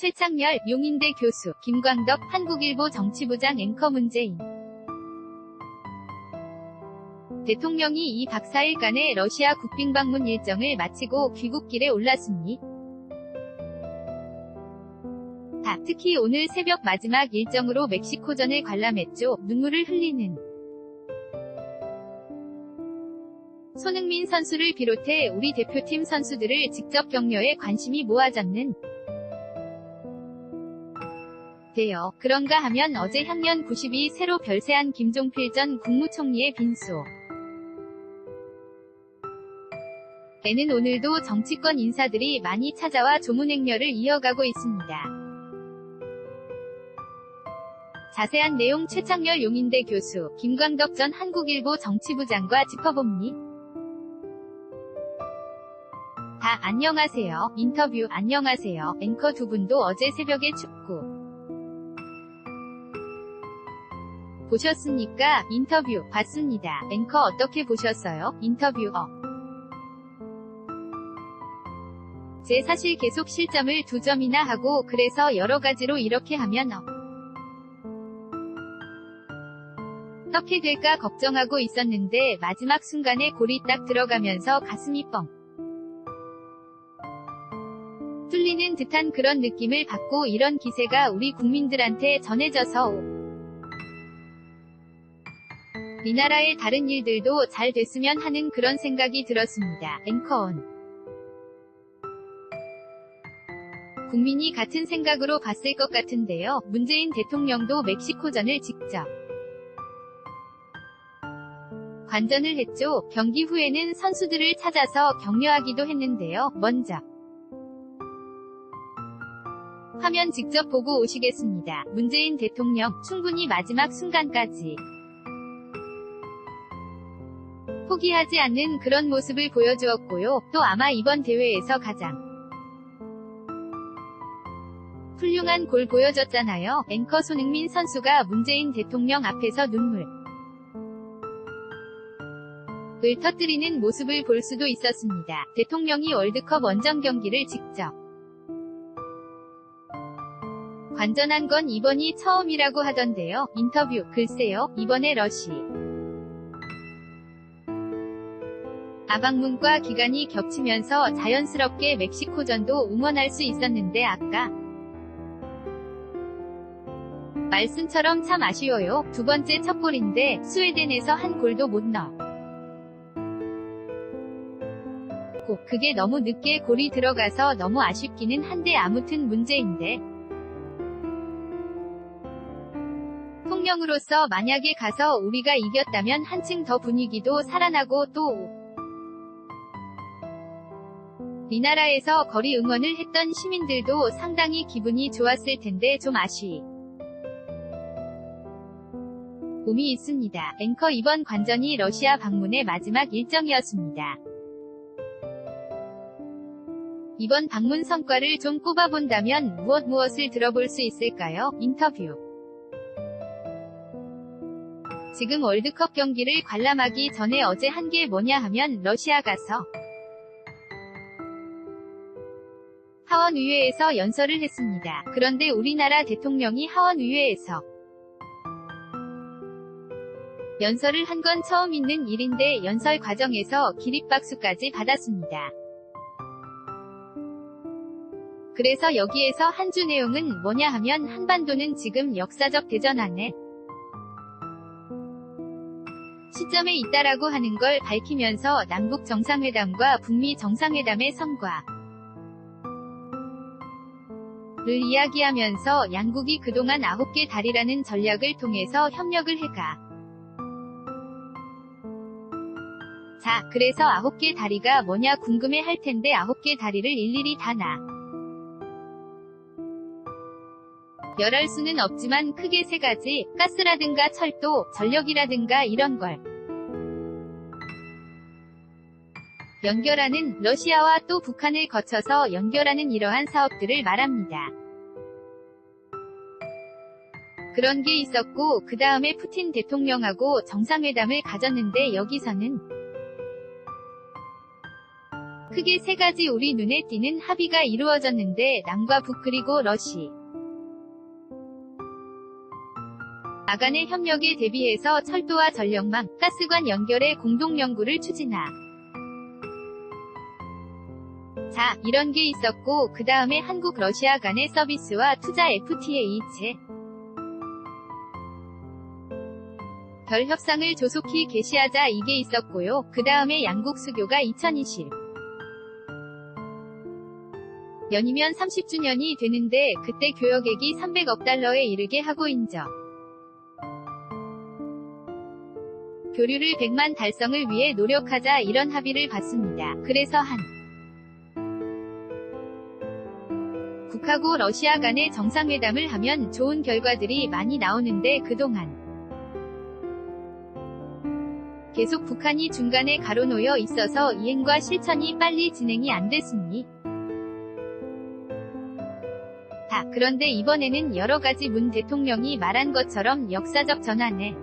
최창렬, 용인대 교수, 김광덕, 한국일보 정치부장 앵커 문재인 대통령이 이 박 4일간의 러시아 국빈 방문 일정을 마치고 귀국길에 올랐습니다. 특히 오늘 새벽 마지막 일정으로 멕시코전을 관람했죠. 눈물을 흘리는 손흥민 선수를 비롯해 우리 대표팀 선수들을 직접 격려에 관심이 모아졌는 데요. 그런가 하면 어제 향년 92 새로 별세한 김종필 전 국무총리의 빈소 에는 오늘도 정치권 인사들이 많이 찾아와 조문행렬을 이어가고 있습니다. 자세한 내용 최창렬 용인대 교수, 김광덕 전 한국일보 정치부장과 짚어봅니다. 안녕하세요. 인터뷰 안녕하세요. 앵커 두 분도 어제 새벽에 축구 보셨습니까? 인터뷰 봤습니다. 앵커 어떻게 보셨어요? 인터뷰 제 사실 계속 실점을 2점이나 하고 그래서 여러가지로 이렇게 하면 어떻게 될까 걱정하고 있었는데 마지막 순간에 골이 딱 들어가면서 가슴이 뻥 뚫리는 듯한 그런 느낌을 받고 이런 기세가 우리 국민들한테 전해져서 이 나라의 다른 일들도 잘 됐으면 하는 그런 생각이 들었습니다. 앵커원 국민이 같은 생각으로 봤을 것 같은데요. 문재인 대통령도 멕시코전을 직접 관전을 했죠. 경기 후에는 선수들을 찾아서 격려하기도 했는데요. 먼저 화면 직접 보고 오시겠습니다. 문재인 대통령 충분히 마지막 순간까지 포기하지 않는 그런 모습을 보여주었고요. 또 아마 이번 대회에서 가장 훌륭한 골 보여줬잖아요. 앵커 손흥민 선수가 문재인 대통령 앞에서 눈물을 터뜨리는 모습을 볼 수도 있었습니다. 대통령이 월드컵 원정 경기를 직접 관전한 건 이번이 처음이라고 하던데요. 인터뷰 글쎄요. 이번에 러시 방문과 기간이 겹치면서 자연스럽게 멕시코전도 응원할 수 있었는데 아까 말씀처럼 참 아쉬워요. 두 번째 첫 골인데 스웨덴에서 한 골도 못 넣고 그게 너무 늦게 골이 들어가서 너무 아쉽기는 한데 아무튼 문제인데 통령으로서 만약에 가서 우리가 이겼다면 한층 더 분위기도 살아나고 또 이 나라에서 거리 응원을 했던 시민들도 상당히 기분이 좋았을 텐데 좀 아쉬움이 있습니다. 앵커 이번 관전이 러시아 방문의 마지막 일정이었습니다. 이번 방문 성과를 좀 꼽아본다면 무엇을 들어볼 수 있을까요? 인터뷰 지금 월드컵 경기를 관람하기 전에 어제 한 게 뭐냐 하면 러시아 가서 하원의회에서 연설을 했습니다. 그런데 우리나라 대통령이 하원의회에서 연설을 한 건 처음 있는 일인데 연설 과정에서 기립박수까지 받았습니다. 그래서 여기에서 한 주 내용은 뭐냐 하면 한반도는 지금 역사적 대전 안에 시점에 있다라고 하는 걸 밝히면서 남북 정상회담과 북미 정상회담의 성과 를 이야기하면서 양국이 그동안 9개 다리라는 전략을 통해서 협력을 해가 그래서 9개 다리가 뭐냐 궁금해 할 텐데 9개 다리를 일일이 다 열할 수는 없지만 크게 3가지, 가스라든가 철도, 전력이라든가 이런 걸 연결하는 러시아와 또 북한을 거쳐서 연결하는 이러한 사업들을 말합니다. 그런 게 있었고 그 다음에 푸틴 대통령하고 정상회담을 가졌는데 여기서는 크게 세 가지 우리 눈에 띄는 합의가 이루어졌는데 남과 북 그리고 러시 아 간의 협력에 대비해서 철도와 전력망, 가스관 연결의 공동 연구를 추진하. 자, 이런 게 있었고 그 다음에 한국 러시아 간의 서비스와 투자 FTA 별 협상을 조속히 개시하자 이게 있었고요. 그 다음에 양국 수교가 2020 년이면 30주년이 되는데 그때 교역액이 300억 달러에 이르게 하고 인정. 교류를 100만 달성을 위해 노력하자 이런 합의를 봤습니다. 그래서 북하고 러시아 간의 정상회담을 하면 좋은 결과들이 많이 나오는데 그동안 계속 북한이 중간에 가로놓여 있어서 이행과 실천이 빨리 진행이 안 됐으니 그런데 이번에는 여러가지 문 대통령이 말한 것처럼 역사적 전환의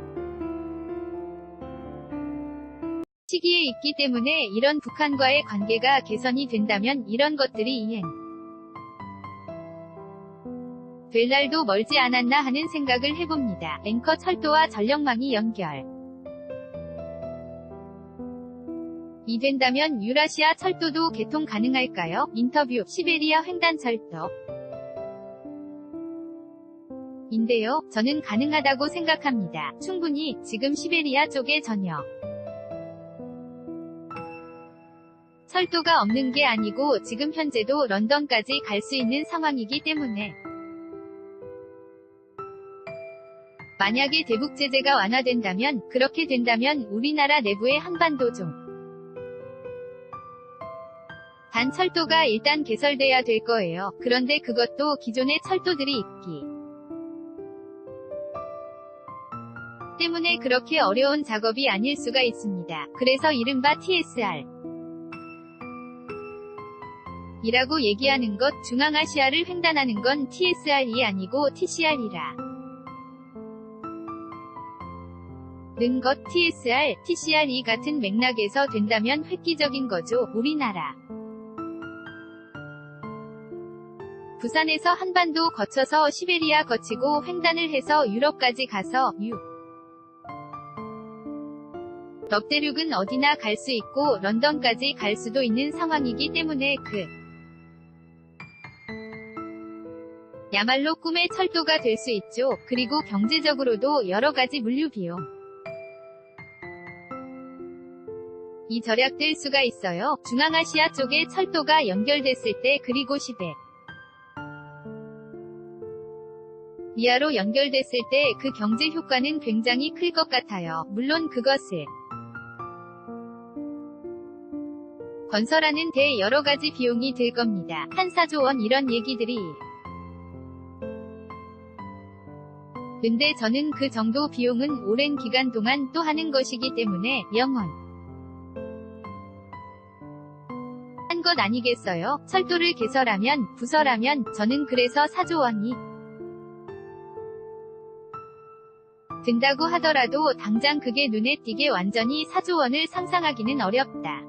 시기에 있기 때문에 이런 북한과의 관계가 개선이 된다면 이런 것들이 이행 될 날도 멀지 않았나 하는 생각을 해봅니다. 앵커 철도와 전력망이 연결 이 된다면 유라시아 철도도 개통 가능할까요? 인터뷰 시베리아 횡단철도 인데요. 저는 가능하다고 생각합니다. 충분히 지금 시베리아 쪽에 전혀 철도가 없는 게 아니고 지금 현재도 런던까지 갈 수 있는 상황이기 때문에 만약에 대북 제재가 완화된다면 그렇게 된다면 우리나라 내부의 한반도 단 철도가 일단 개설돼야 될 거예요. 그런데 그것도 기존의 철도들이 있기 때문에 그렇게 어려운 작업이 아닐 수가 있습니다. 그래서 이른바 TSR 이라고 얘기하는 것 중앙아시아를 횡단하는 건 TSR이 아니고 TCR이라 는 것 TSR, TCR이 같은 맥락에서 된다면 획기적인 거죠. 우리나라 부산에서 한반도 거쳐서 시베리아 거치고 횡단을 해서 유럽까지 가서 럽대륙은 어디나 갈 수 있고 런던까지 갈 수도 있는 상황이기 때문에 야말로 꿈의 철도가 될 수 있죠. 그리고 경제적으로도 여러가지 물류 비용 이 절약될 수가 있어요. 중앙아시아 쪽에 철도가 연결됐을 때 그리고 시베리아로 연결됐을 때 그 경제 효과는 굉장히 클 것 같아요. 물론 그것을 건설하는 데 여러가지 비용이 들 겁니다. 한 4조 원 이런 얘기들이 근데 저는 그 정도 비용은 오랜 기간 동안 또 하는 것이기 때문에 영원 한 것 아니겠어요? 철도를 개설하면 부설하면 저는 그래서 4조 원이 든다고 하더라도 당장 그게 눈에 띄게 완전히 4조 원을 상상하기는 어렵다.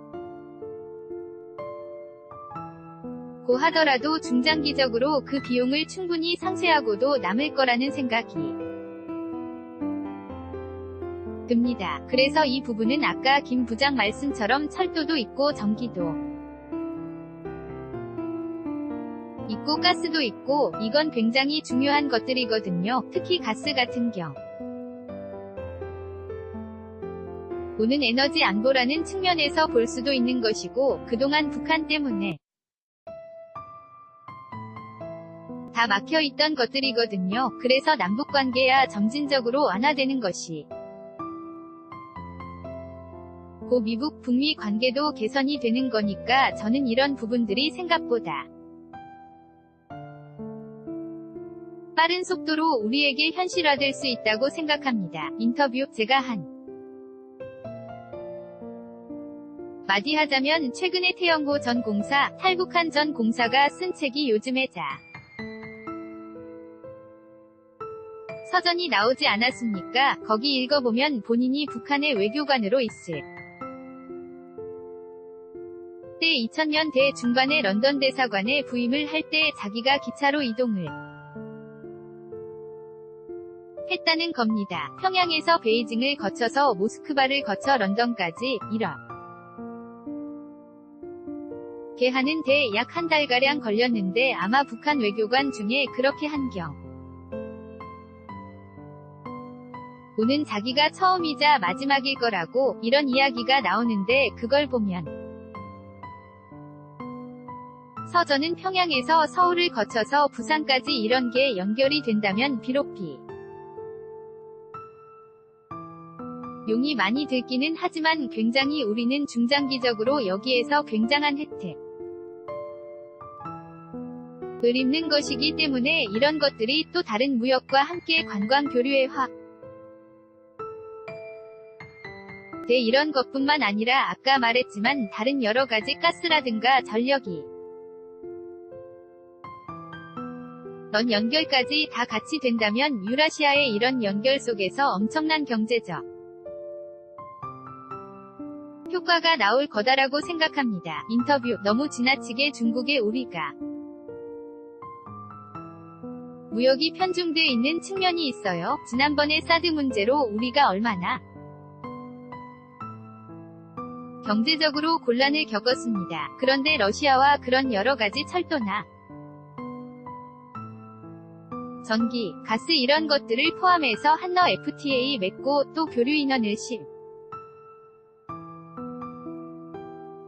고 하더라도 중장기적으로 그 비용을 충분히 상쇄하고도 남을 거라는 생각이 듭니다. 그래서 이 부분은 아까 김 부장 말씀처럼 철도도 있고 전기도 있고 가스도 있고 이건 굉장히 중요한 것들이거든요. 특히 가스 같은 경우는 에너지 안보라는 측면에서 볼 수도 있는 것이고 그동안 북한 때문에 다 막혀있던 것들이거든요. 그래서 남북관계야 점진적으로 완화되는 것이 고 미북 북미 관계도 개선이 되는 거니까 저는 이런 부분들이 생각보다 빠른 속도로 우리에게 현실화될 수 있다고 생각합니다. 인터뷰 제가 마디 하자면 최근에 태영호 전 공사, 탈북한 전 공사가 쓴 책이 요즘에 서전이 나오지 않았습니까? 거기 읽어보면 본인이 북한의 외교관으로 있을 때 2000년대 중반에 런던 대사관에 부임을 할 때 자기가 기차로 이동을 했다는 겁니다. 평양에서 베이징을 거쳐서 모스크바를 거쳐 런던까지 이렇게 하는데 약 한 달가량 걸렸는데 아마 북한 외교관 중에 그렇게 한 경우는 자기가 처음이자 마지막일 거라고 이런 이야기가 나오는데 그걸 보면 저는 평양에서 서울을 거쳐서 부산까지 이런 게 연결이 된다면 비록 용이 많이 들기는 하지만 굉장히 우리는 중장기적으로 여기에서 굉장한 혜택을 입는 것이기 때문에 이런 것들이 또 다른 무역과 함께 관광 교류의 이런 것뿐만 아니라 아까 말했지만 다른 여러 가지 가스라든가 전력이 런 연결까지 다 같이 된다면 유라시아의 이런 연결 속에서 엄청난 경제적 효과가 나올 거다라고 생각합니다. 인터뷰. 너무 지나치게 중국에 우리가 무역이 편중돼 있는 측면이 있어요. 지난번에 사드 문제로 우리가 얼마나 경제적으로 곤란을 겪었습니다. 그런데 러시아와 그런 여러 가지 철도나 전기, 가스 이런 것들을 포함해서 한러 FTA 맺고 또 교류 인원을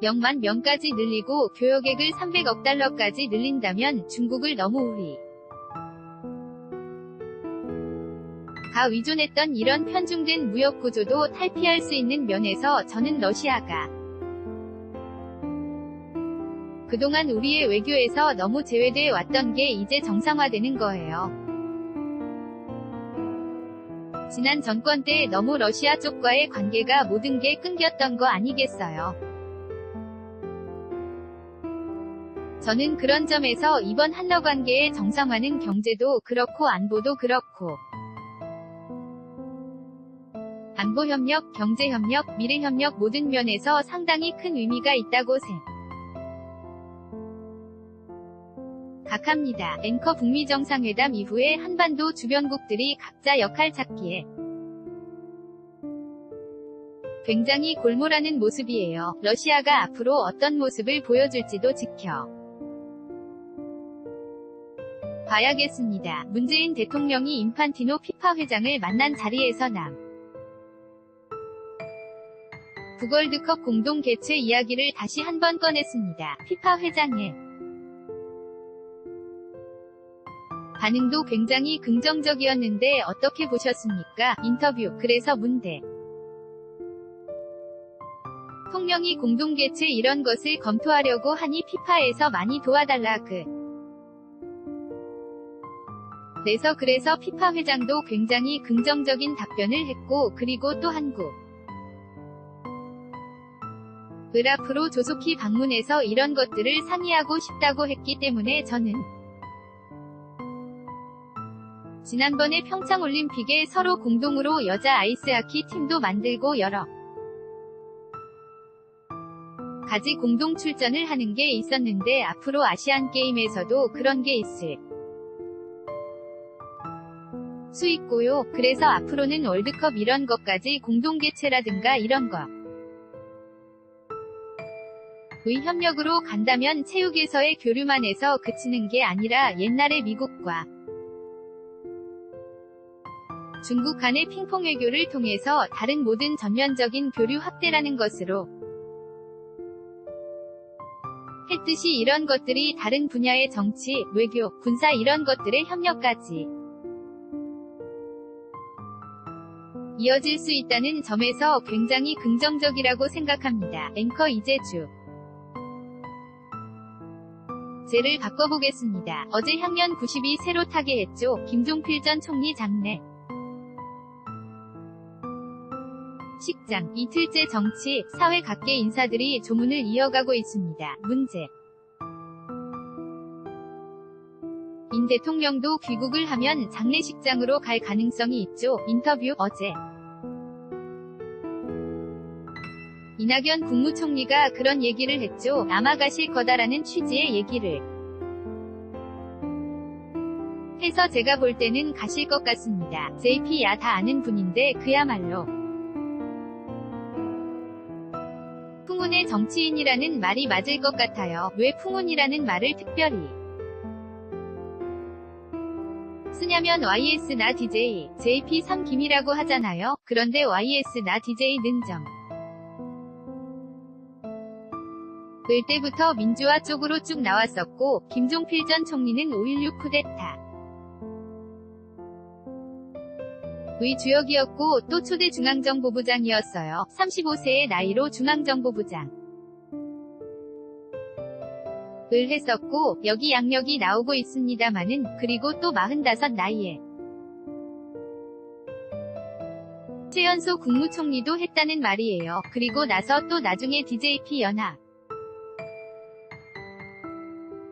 10만 명까지 늘리고 교역액을 300억 달러까지 늘린다면 중국을 너무 가 위존했던 이런 편중된 무역 구조도 탈피할 수 있는 면에서 저는 러시아가 그동안 우리의 외교에서 너무 제외돼 왔던 게 이제 정상화되는 거예요. 지난 정권 때 너무 러시아 쪽과의 관계가 모든 게 끊겼던 거 아니겠어요? 저는 그런 점에서 이번 한러 관계의 정상화는 경제도 그렇고 안보도 그렇고 안보협력, 경제협력, 미래협력 모든 면에서 상당히 큰 의미가 있다고 생각합니다. 앵커 북미 정상회담 이후에 한반도 주변국들이 각자 역할 찾기에 굉장히 골몰하는 모습이에요. 러시아가 앞으로 어떤 모습을 보여줄지도 봐야겠습니다. 문재인 대통령이 인판티노 피파 회장을 만난 자리에서 북월드컵 공동 개최 이야기를 다시 한번 꺼냈습니다. 피파 회장의 반응도 굉장히 긍정적이었는데 어떻게 보셨습니까? 인터뷰. 그래서 문 대통령이 공동 개최 이런 것을 검토하려고 하니 피파에서 많이 도와달라 그래서 피파 회장도 굉장히 긍정적인 답변을 했고 그리고 또 한국을 앞으로 조속히 방문해서 이런 것들을 상의하고 싶다고 했기 때문에 저는 지난번에 평창올림픽에 서로 공동으로 여자 아이스하키 팀도 만들고 여러 가지 공동 출전을 하는 게 있었는데 앞으로 아시안게임에서도 그런 게 있을 수 있고요. 그래서 앞으로는 월드컵 이런 것까지 공동 개최라든가 이런 의 협력으로 간다면 체육에서의 교류만 해서 그치는 게 아니라 옛날에 미국과 중국 간의 핑퐁 외교를 통해서 다른 모든 전면적인 교류 확대라는 것으로 했듯이 이런 것들이 다른 분야의 정치, 외교, 군사 이런 것들의 협력까지 이어질 수 있다는 점에서 굉장히 긍정적이라고 생각합니다. 앵커 이재주. 제를 바꿔보겠습니다. 어제 향년 92 새로 타계했죠. 김종필 전 총리 장례 식장. 이틀째 정치, 사회 각계 인사들이 조문을 이어가고 있습니다. 문재 인 대통령도 귀국을 하면 장례식장으로 갈 가능성이 있죠. 인터뷰. 어제 인 이낙연 국무총리가 그런 얘기를 했죠. 아마 가실 거다라는 취지의 얘기를 해서 제가 볼 때는 가실 것 같습니다. JP야 다 아는 분인데 그야말로 풍운의 정치인이라는 말이 맞을 것 같아요. 왜 풍운이라는 말을 특별히 쓰냐면 YS나 DJ, JP3 김이라고 하잖아요. 그런데 YS나 DJ는 점. 을 때부터 민주화 쪽으로 쭉 나왔었고, 김종필 전 총리는 5.16 쿠데타 의 주역이었고 또 초대 중앙정보부장이었어요. 35세의 나이로 중앙정보부장 을 했었고 여기 양력이 나오고 있습니다마는 그리고 또 45 나이에 최연소 국무총리도 했다는 말이에요. 그리고 나서 또 나중에 DJP 연합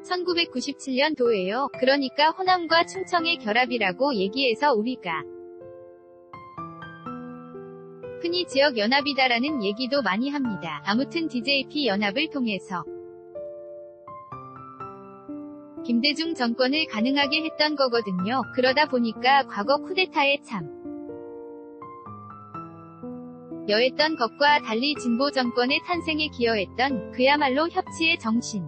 1997년도에요. 그러니까 호남과 충청의 결합이라고 얘기해서 우리가 흔히 지역연합이다라는 얘기도 많이 합니다. 아무튼 DJP 연합을 통해서 김대중 정권을 가능하게 했던 거거든요. 그러다 보니까 과거 쿠데타에 참 여했던 것과 달리 진보 정권의 탄생에 기여했던 그야말로 협치의 정신.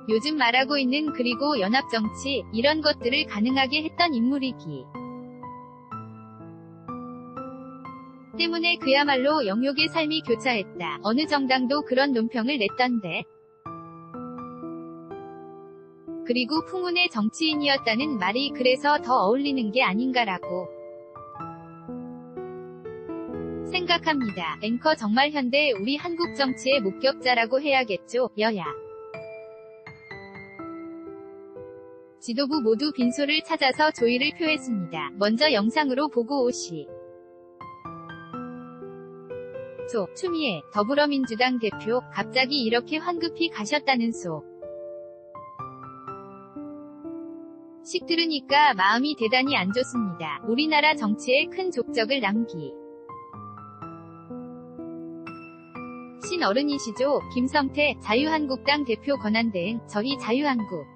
요즘 말하고 있는 그리고 연합정치, 이런 것들을 가능하게 했던 인물이기 때문에 그야말로 영욕의 삶이 교차했다. 어느 정당도 그런 논평을 냈던데. 그리고 풍운의 정치인이었다는 말이 그래서 더 어울리는 게 아닌가라고 생각합니다. 앵커 정말 현대 우리 한국 정치의 목격자라고 해야겠죠. 여야 지도부 모두 빈소를 찾아서 조의를 표했습니다. 먼저 영상으로 보고 오시. 추미애 더불어민주당 대표 갑자기 이렇게 황급히 가셨다는 소. 식 들으니까 마음이 대단히 안 좋습니다. 우리나라 정치에 큰 족적을 남기. 신어른이시죠. 김성태 자유한국당 대표 권한대행 저희 자유한국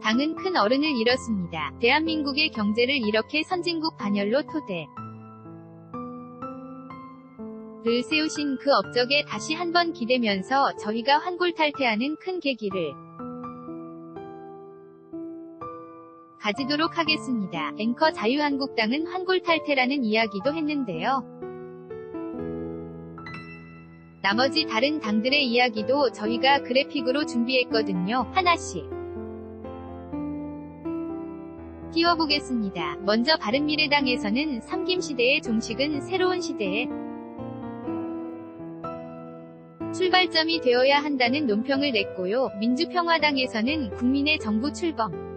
당은 큰 어른을 잃었습니다. 대한민국의 경제를 이렇게 선진국 반열로 토대 를 세우신 그 업적에 다시 한번 기대면서 저희가 환골탈퇴하는 큰 계기를 가지도록 하겠습니다. 앵커 자유한국당은 환골탈퇴라는 이야기도 했는데요. 나머지 다른 당들의 이야기도 저희가 그래픽으로 준비했거든요. 하나씩 띄워보겠습니다. 먼저 바른미래당에서는 삼김시대의 종식은 새로운 시대에 출발점이 되어야 한다는 논평을 냈고요. 민주평화당에서는 국민의 정부 출범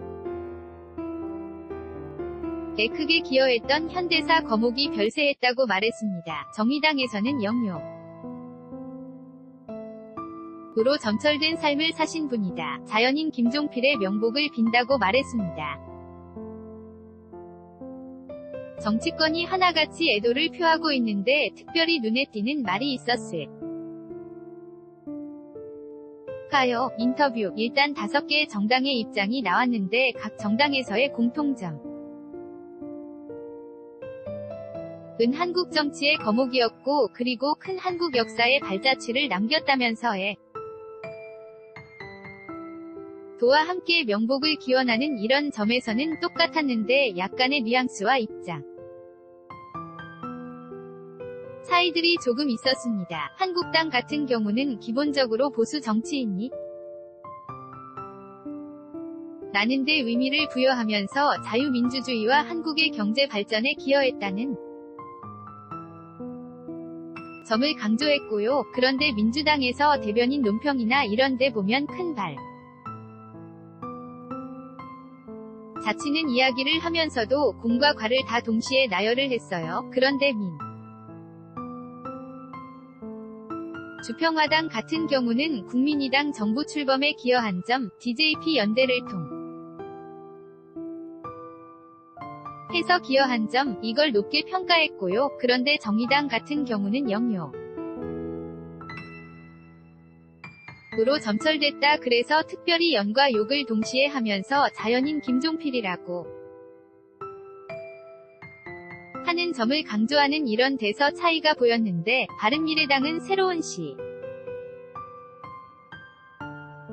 에 크게 기여했던 현대사 거목이 별세했다고 말했습니다. 정의당에서는 영욕 으로 점철된 삶을 사신 분이다. 자연인 김종필의 명복을 빈다고 말했습니다. 정치권이 하나같이 애도를 표하고 있는데 특별히 눈에 띄는 말이 있었을 까요? 인터뷰. 일단 5개의 정당의 입장이 나왔는데 각 정당에서의 공통점 은 한국 정치의 거목이었고 그리고 큰 한국 역사의 발자취를 남겼다면서에 도와 함께 명복을 기원하는 이런 점에서는 똑같았는데 약간의 뉘앙스와 입장 차이들이 조금 있었습니다. 한국당 같은 경우는 기본적으로 보수 정치인이 나는데 의미를 부여하면서 자유민주주의와 한국의 경제 발전에 기여했다는 점을 강조했고요. 그런데 민주당에서 대변인 논평이나 이런 데 보면 큰 발 자치는 이야기를 하면서도 공과 과를 다 동시에 나열을 했어요. 그런데 주평화당 같은 경우는 국민의당 정부 출범에 기여한 점, DJP 연대를 해서 기여한 점, 이걸 높게 평가했고요. 그런데 정의당 같은 경우는 0요. 으로 점철됐다. 그래서 특별히 연과 욕을 동시에 하면서 자연인 김종필이라고 하는 점을 강조하는 이런 대서 차이가 보였는데, 바른미래당은 새로운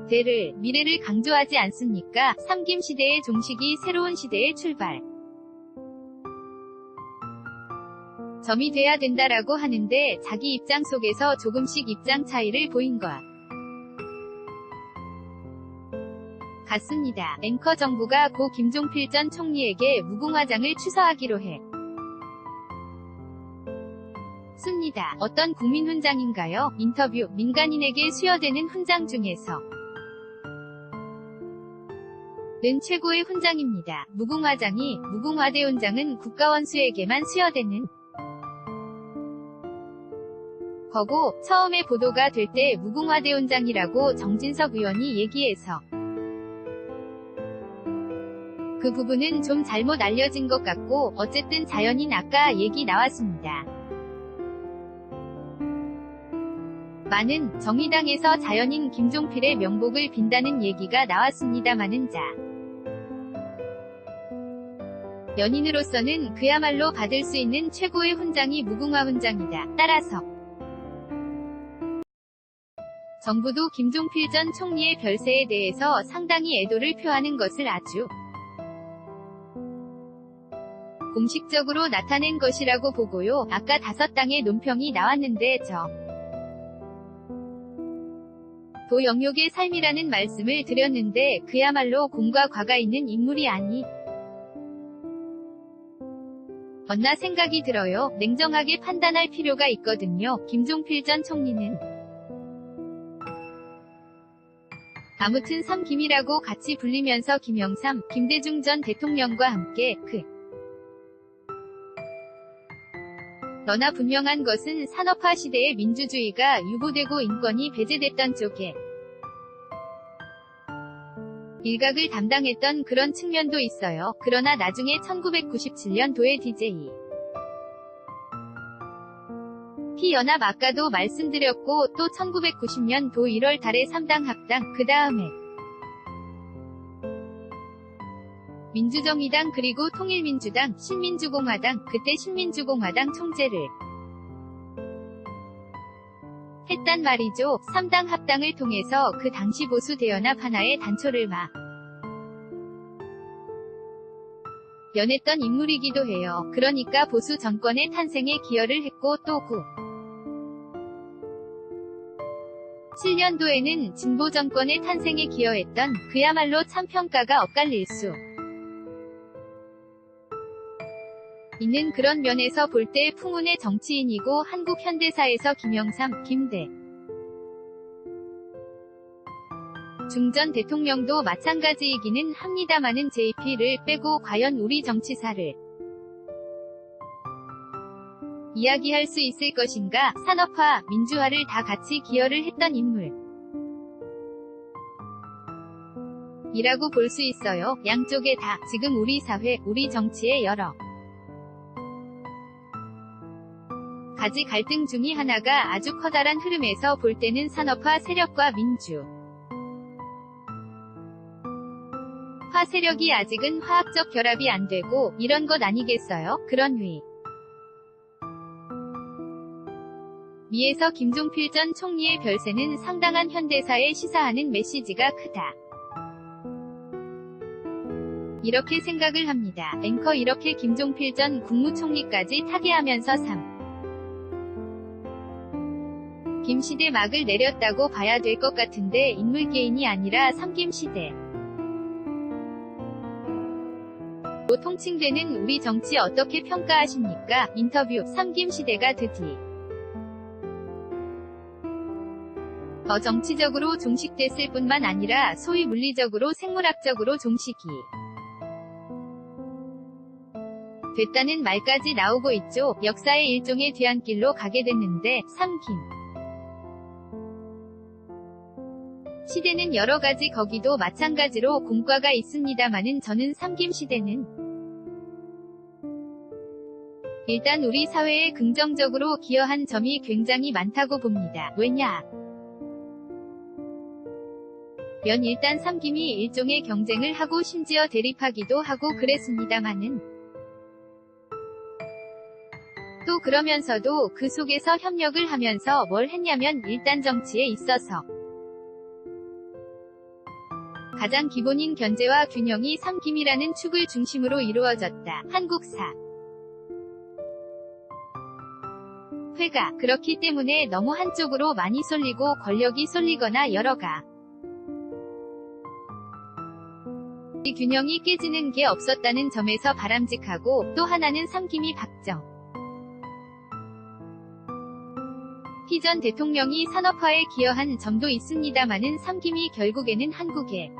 대를, 미래를 강조하지 않습니까? 삼김 시대의 종식이 새로운 시대의 출발 점이 돼야 된다라고 하는데, 자기 입장 속에서 조금씩 입장 차이를 보인 것 같습니다. 앵커 정부가 고 김종필 전 총리에게 무궁화장을 추서하기로 습니다. 어떤 국민 훈장인가요? 인터뷰. 민간인에게 수여되는 훈장 중에서 는 최고의 훈장입니다. 무궁화장이, 무궁화대훈장은 국가원수에게만 수여되는 거고, 처음에 보도가 될 때 무궁화대훈장이라고 정진석 의원이 얘기해서 그 부분은 좀 잘못 알려진 것 같고, 어쨌든 자연인 아까 얘기 나왔습니다. 많은 정의당에서 자연인 김종필의 명복을 빈다는 얘기가 나왔습니다마는 연인으로서는 그야말로 받을 수 있는 최고의 훈장이 무궁화 훈장이다. 따라서 정부도 김종필 전 총리의 별세에 대해서 상당히 애도를 표하는 것을 아주 공식적으로 나타낸 것이라고 보고요. 아까 5당의 논평이 나왔는데 도 영욕의 삶이라는 말씀을 드렸는데, 그야말로 공과 과가 있는 인물이 었나 생각이 들어요. 냉정하게 판단할 필요가 있거든요. 김종필 전 총리는 아무튼 삼김이라고 같이 불리면서 김영삼, 김대중 전 대통령과 함께 너나 분명한 것은 산업화 시대의 민주주의가 유보되고 인권이 배제됐던 쪽에 일각을 담당했던 그런 측면도 있어요. 그러나 나중에 1997년도에 DJ P연합 아까도 말씀드렸고, 또 1990년도 1월 달에 3당 합당, 그 다음에 민주정의당 그리고 통일민주당, 신민주공화당, 그때 신민주공화당 총재를 했단 말이죠. 3당 합당을 통해서 그 당시 보수 대연합 하나의 단초를 연했던 인물이기도 해요. 그러니까 보수 정권의 탄생에 기여를 했고, 또 7년도에는 진보 정권의 탄생에 기여했던, 그야말로 참 평가가 엇갈릴 수 있는 그런 면에서 볼 때 풍운의 정치인이고, 한국 현대사에서 김영삼, 김대중 전 대통령도 마찬가지이기는 합니다마는 JP를 빼고 과연 우리 정치사를 이야기할 수 있을 것인가? 산업화, 민주화를 다 같이 기여를 했던 인물 이라고 볼 수 있어요. 양쪽에 다. 지금 우리 사회, 우리 정치의 여러 가지 갈등 중의 하나가 아주 커다란 흐름에서 볼 때는 산업화 세력과 민주화 세력이 아직은 화학적 결합이 안 되고 이런 것 아니겠어요? 그런 미에서 김종필 전 총리의 별세는 상당한 현대사에 시사하는 메시지가 크다. 이렇게 생각을 합니다. 앵커 이렇게 김종필 전 국무총리까지 타계하면서 김 시대 막을 내렸다고 봐야 될 것 같은데 인물 개인이 아니라 삼김 시대 로 통칭되는 우리 정치 어떻게 평가하십니까? 인터뷰. 삼김 시대가 더 정치적으로 종식됐을 뿐만 아니라 소위 물리적으로 생물학적으로 종식이 됐다는 말까지 나오고 있죠. 역사의 일종의 뒤안길로 가게 됐는데, 삼김 시대는 여러 가지 거기도 마찬가지로 공과가 있습니다마는 저는 삼김 시대는 일단 우리 사회에 긍정적으로 기여한 점이 굉장히 많다고 봅니다. 왜냐? 면 일단 삼김이 일종의 경쟁을 하고 심지어 대립하기도 하고 그랬습니다마는 또 그러면서도 그 속에서 협력을 하면서 뭘 했냐면 일단 정치에 있어서 가장 기본인 견제와 균형이 삼김이라는 축을 중심으로 이루어졌다. 한국사 회가 그렇기 때문에 너무 한쪽으로 많이 쏠리고 권력이 쏠리거나 여러가 이 균형이 깨지는 게 없었다는 점에서 바람직하고, 또 하나는 삼김이 박정 희 전 대통령이 산업화에 기여한 점도 있습니다마는 삼김이 결국에는 한국의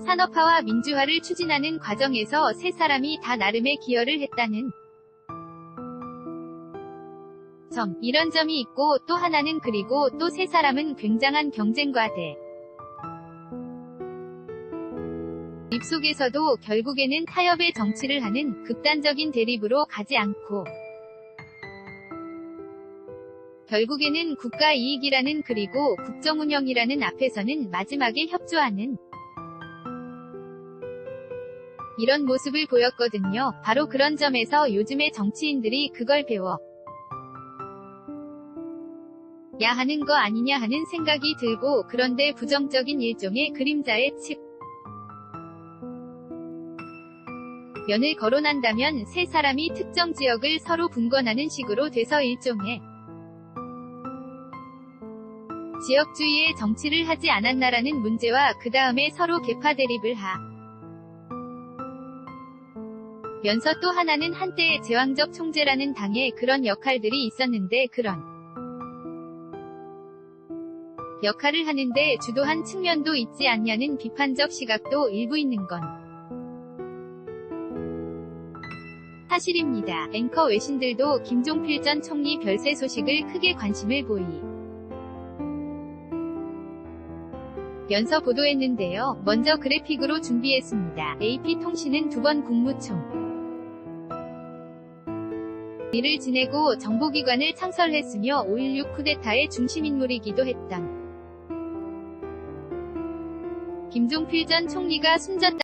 산업화와 민주화를 추진하는 과정에서 세 사람이 다 나름의 기여를 했다는 점, 이런 점이 있고, 또 하나는 그리고 또 세 사람은 굉장한 경쟁과 대립 속에서도 결국에는 타협의 정치를 하는 극단적인 대립으로 가지 않고 결국에는 국가 이익이라는 그리고 국정운영이라는 앞에서는 마지막에 협조하는 이런 모습을 보였거든요. 바로 그런 점에서 요즘의 정치인들이 그걸 배워 야 하는 거 아니냐 하는 생각이 들고, 그런데 부정적인 일종의 그림자의 칩 면을 거론한다면 세 사람이 특정 지역을 서로 분권하는 식으로 돼서 일종의 지역주의의 정치를 하지 않았나라는 문제와 그 다음에 서로 계파 대립을 면서 또 하나는 한때의 제왕적 총재라는 당의 그런 역할들이 있었는데 그런 역할을 하는데 주도한 측면도 있지 않냐는 비판적 시각도 일부 있는 건 사실입니다. 앵커 외신들도 김종필 전 총리 별세 소식을 크게 관심을 면서 보도했는데요. 먼저 그래픽으로 준비했습니다. AP통신은 2번 국무총리를 지내고 정보기관을 창설했으며 5.16 쿠데타의 중심인물이기도 했던 김종필 전 총리가 숨졌다.